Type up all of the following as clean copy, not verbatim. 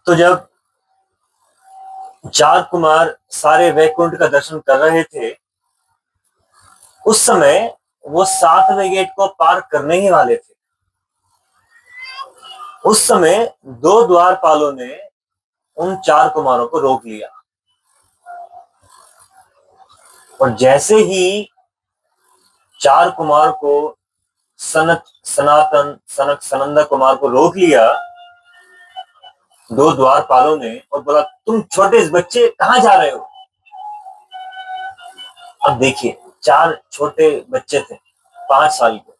तो जब चार कुमार सारे वैकुंठ का दर्शन कर रहे थे, उस समय वो 7वें गेट को पार करने ही वाले थे। उस समय दो द्वारपालों ने उन चार कुमारों को रोक लिया और जैसे ही चार कुमार को सनक सनंदा कुमार को रोक लिया दो द्वारपालों ने और बोला, तुम छोटे बच्चे कहां जा रहे हो? अब देखिए, चार छोटे बच्चे थे, 5 साल के।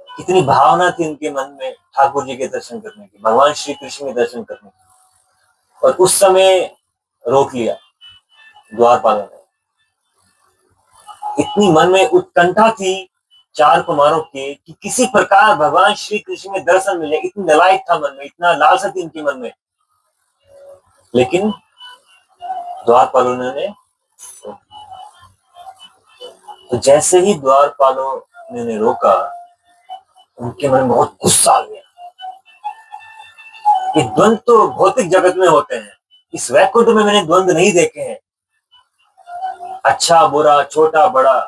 कितनी भावना थी उनके मन में ठाकुर जी के दर्शन करने की, भगवान श्री कृष्ण के दर्शन करने की। और उस समय रोक लिया द्वारपालों ने। इतनी मन में उत्कंठा थी चार कुमारों के कि किसी प्रकार भगवान श्री कृष्ण के दर्शन मिले। इतनी दलाइट था मन में, इतना लालसा थी इनके मन में। लेकिन द्वारपालों ने तो जैसे ही द्वारपालों ने रोका, उनके मन में बहुत गुस्सा आ गया। ये द्वंद तो भौतिक जगत में होते हैं, इस वैकुंठ में मैंने द्वंद नहीं देखे हैं। अच्छा बुरा, छोटा बड़ा,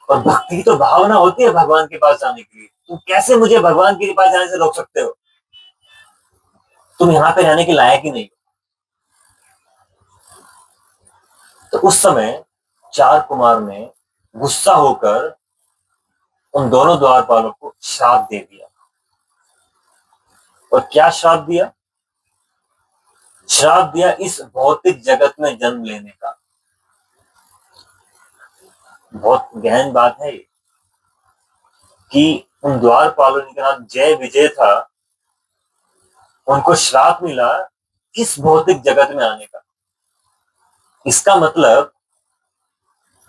और भक्ति की तो भावना होती है भगवान के पास जाने के लिए। तुम कैसे मुझे भगवान के पास जाने से रोक सकते हो? तुम यहाँ पे रहने के लायक ही नहीं। तो उस समय चार कुमार ने गुस्सा होकर उन दोनों द्वारपालों को श्राप दे दिया। और क्या श्राप दिया? श्राप दिया इस भौतिक जगत में जन्म लेने का। बहुत गहन बात है ये कि उन द्वारपालों का नाम जय विजय था, उनको श्राप मिला इस भौतिक जगत में आने का। इसका मतलब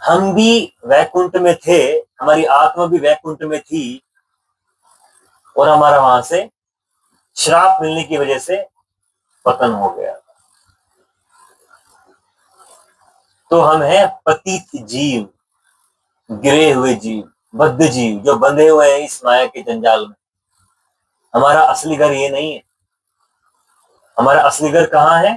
हम भी वैकुंठ में थे, हमारी आत्मा भी वैकुंठ में थी, और हमारा वहां से श्राप मिलने की वजह से पतन हो गया। तो हम हैं पतित जीव, गिरे हुए जीव, बद्ध जीव, जो बंधे हुए हैं इस माया के जंजाल में। हमारा असली घर ये नहीं है। हमारा असली घर कहाँ है?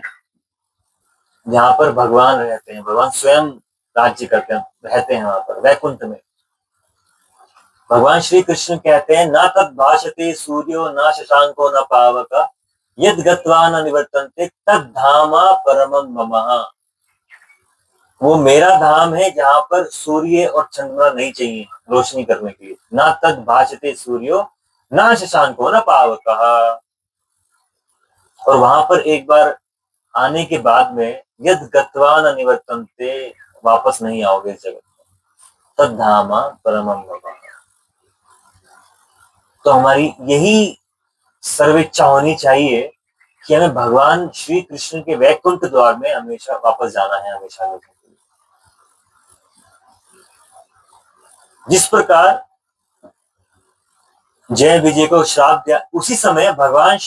जहां पर भगवान रहते हैं, भगवान स्वयं राज्य करते हैं, रहते हैं वहां पर वैकुंठ में। भगवान श्री कृष्ण कहते हैं, ना तद भाषते सूर्यो ना शशांको न पावक यद गत्वा न निवर्तन्ते तद धामा परमं मम। वो मेरा धाम है जहां पर सूर्य और चंद्रमा नहीं चाहिए रोशनी करने के लिए। ना तद भाषते सूर्यो ना शशांको न पावक। और वहां पर एक बार आने के बाद में यद गत्वा न निवर्तन्ते, वापस नहीं आओगे इस जगत में, तद धामा परमं मम। तो हमारी यही सर्वेच्छा होनी चाहिए कि हमें भगवान श्री कृष्ण के वैकुंठ द्वार में हमेशा वापस जाना है, हमेशा के लिए। जिस प्रकार जय विजय को श्राप दिया, उसी समय भगवान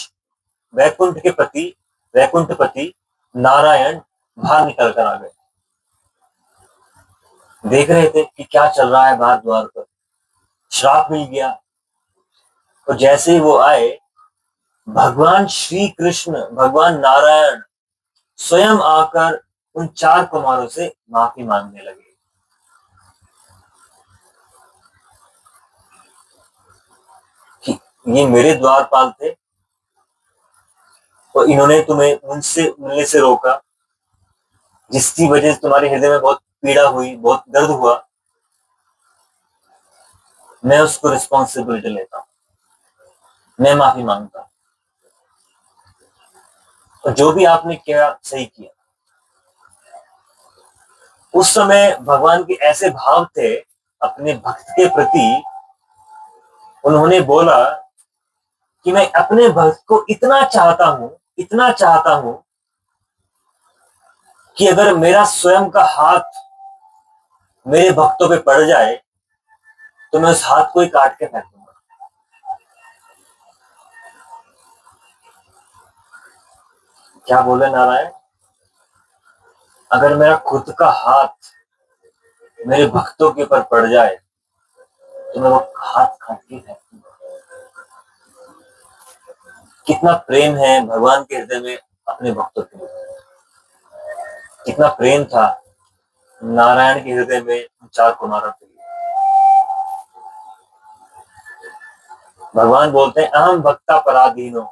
वैकुंठ के पति, वैकुंठपति नारायण बाहर निकल कर आ गए। देख रहे थे कि क्या चल रहा है बाहर द्वार पर। श्राप मिल गया। तो जैसे ही वो आए, भगवान श्री कृष्ण, भगवान नारायण स्वयं आकर उन चार कुमारों से माफी मांगने लगे कि ये मेरे द्वारपाल थे और इन्होंने तुम्हें उनसे मिलने से रोका, जिसकी वजह से तुम्हारे हृदय में बहुत पीड़ा हुई, बहुत दर्द हुआ। मैं उसको रिस्पॉन्सिबिलिटी लेता हूं, मैं माफी मांगता हूं। और जो भी आपने किया सही किया। उस समय भगवान के ऐसे भाव थे अपने भक्त के प्रति। उन्होंने बोला कि मैं अपने भक्त को इतना चाहता हूं, इतना चाहता हूं कि अगर मेरा स्वयं का हाथ मेरे भक्तों पे पड़ जाए तो मैं उस हाथ को ही काट के फेंक दूंगा। क्या बोले नारायण? अगर मेरा खुद का हाथ मेरे भक्तों के ऊपर पड़ जाए तो मैं वो हाथ काट के फेंक दूंगा। कितना प्रेम है भगवान के हृदय में अपने भक्तों के लिए। कितना प्रेम था नारायण के हृदय में उन 4 कुमारों के लिए। भगवान बोलते हैं अहम भक्ता पराधीनो,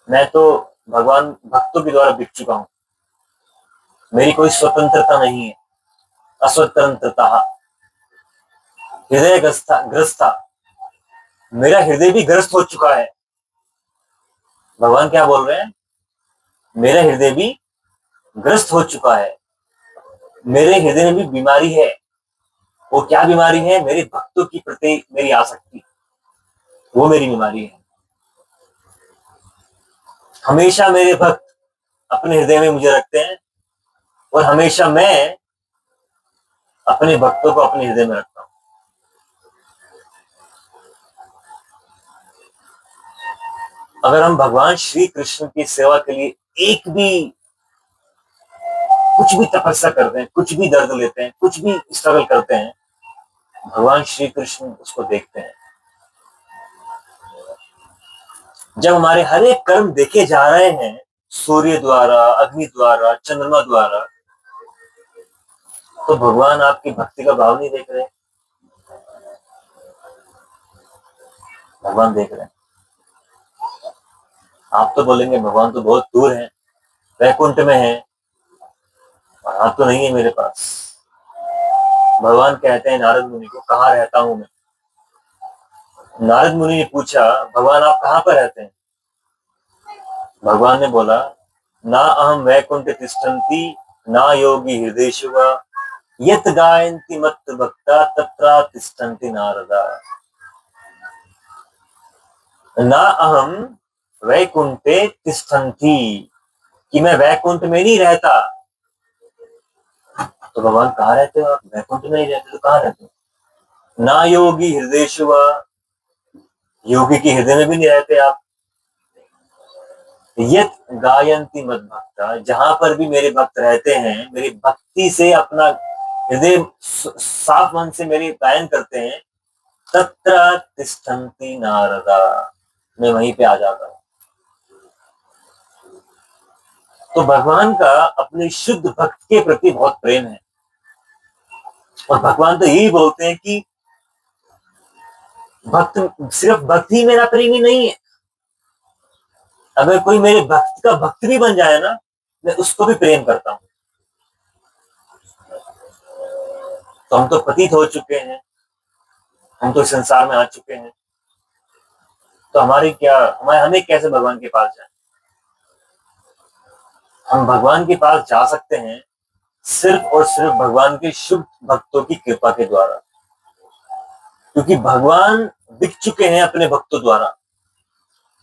मैं तो भगवान भक्तों के द्वारा बिक चुका हूं, मेरी कोई स्वतंत्रता नहीं है, अस्वतंत्रता, हृदय ग्रस्ता, मेरा हृदय भी ग्रस्त हो चुका है। भगवान क्या बोल रहे हैं? मेरा हृदय भी ग्रस्त हो चुका है, मेरे हृदय में भी बीमारी है। वो क्या बीमारी है? मेरे भक्तों की प्रति मेरी आसक्ति, वो मेरी बीमारी है। हमेशा मेरे भक्त अपने हृदय में मुझे रखते हैं और हमेशा मैं अपने भक्तों को अपने हृदय में रखता हूं। अगर हम भगवान श्री कृष्ण की सेवा के लिए एक भी कुछ भी तपस्या करते हैं, कुछ भी दर्द लेते हैं, कुछ भी स्ट्रगल करते हैं, भगवान श्री कृष्ण उसको देखते हैं। जब हमारे हर एक कर्म देखे जा रहे हैं सूर्य द्वारा, अग्नि द्वारा, चंद्रमा द्वारा, तो भगवान आपकी भक्ति का भाव नहीं देख रहे? भगवान देख रहे हैं। आप तो बोलेंगे भगवान तो बहुत दूर है, वैकुंठ में है, और हाथ तो नहीं है मेरे पास। भगवान कहते हैं नारद मुनि को, कहाँ रहता हूं मैं? नारद मुनि ने पूछा भगवान आप कहाँ पर रहते हैं? भगवान ने बोला ना अहम वैकुंठ तिष्ठन्ति ना योगी हृदयेषु वा यत गायन्ति मत् भक्ता तत्रा तिष्ठन्ति नारदा। ना अहम वैकुंठे तिष्ठन्ति, कि मैं वैकुंठ में नहीं रहता। तो भगवान कहाँ रहते हो आप? वैकुंठ में नहीं रहते तो कहाँ रहते हो? ना योगी हृदयेषु वा, योगी के हृदय में भी नहीं रहते आप। यत गायन्ति मद भक्ता, जहां पर भी मेरे भक्त रहते हैं, मेरी भक्ति से अपना हृदय साफ मन से मेरी गायन करते हैं, तत्र तिष्ठन्ति नारदा, मैं वहीं पे आ जाता हूं। तो भगवान का अपने शुद्ध भक्त के प्रति बहुत प्रेम है, और भगवान तो यही बोलते हैं कि भक्त सिर्फ भक्त ही मेरा प्रेमी नहीं है, अगर कोई मेरे भक्त का भक्त भी बन जाए ना, मैं उसको भी प्रेम करता हूं। तो हम तो पतित हो चुके हैं, हम तो संसार में आ चुके हैं, तो हमें कैसे भगवान के पास जाए? हम भगवान के पास जा सकते हैं सिर्फ और सिर्फ भगवान के शुद्ध भक्तों की कृपा के द्वारा, क्योंकि भगवान बिक चुके हैं अपने भक्तों द्वारा।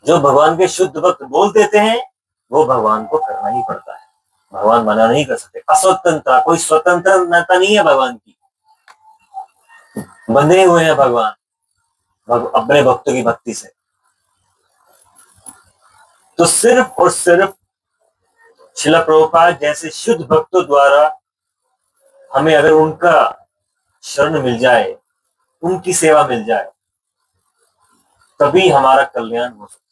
जो भगवान के शुद्ध भक्त बोल देते हैं वो भगवान को करना ही पड़ता है, भगवान मना नहीं कर सकते। अस्वतंत्रता, कोई स्वतंत्रता नहीं है भगवान की, बंधे हुए हैं भगवान अपने भक्तों की भक्ति से। तो सिर्फ और सिर्फ श्रील प्रभुपाद जैसे शुद्ध भक्तों द्वारा हमें अगर उनका शरण मिल जाए, उनकी सेवा मिल जाए, तभी हमारा कल्याण हो सकता है।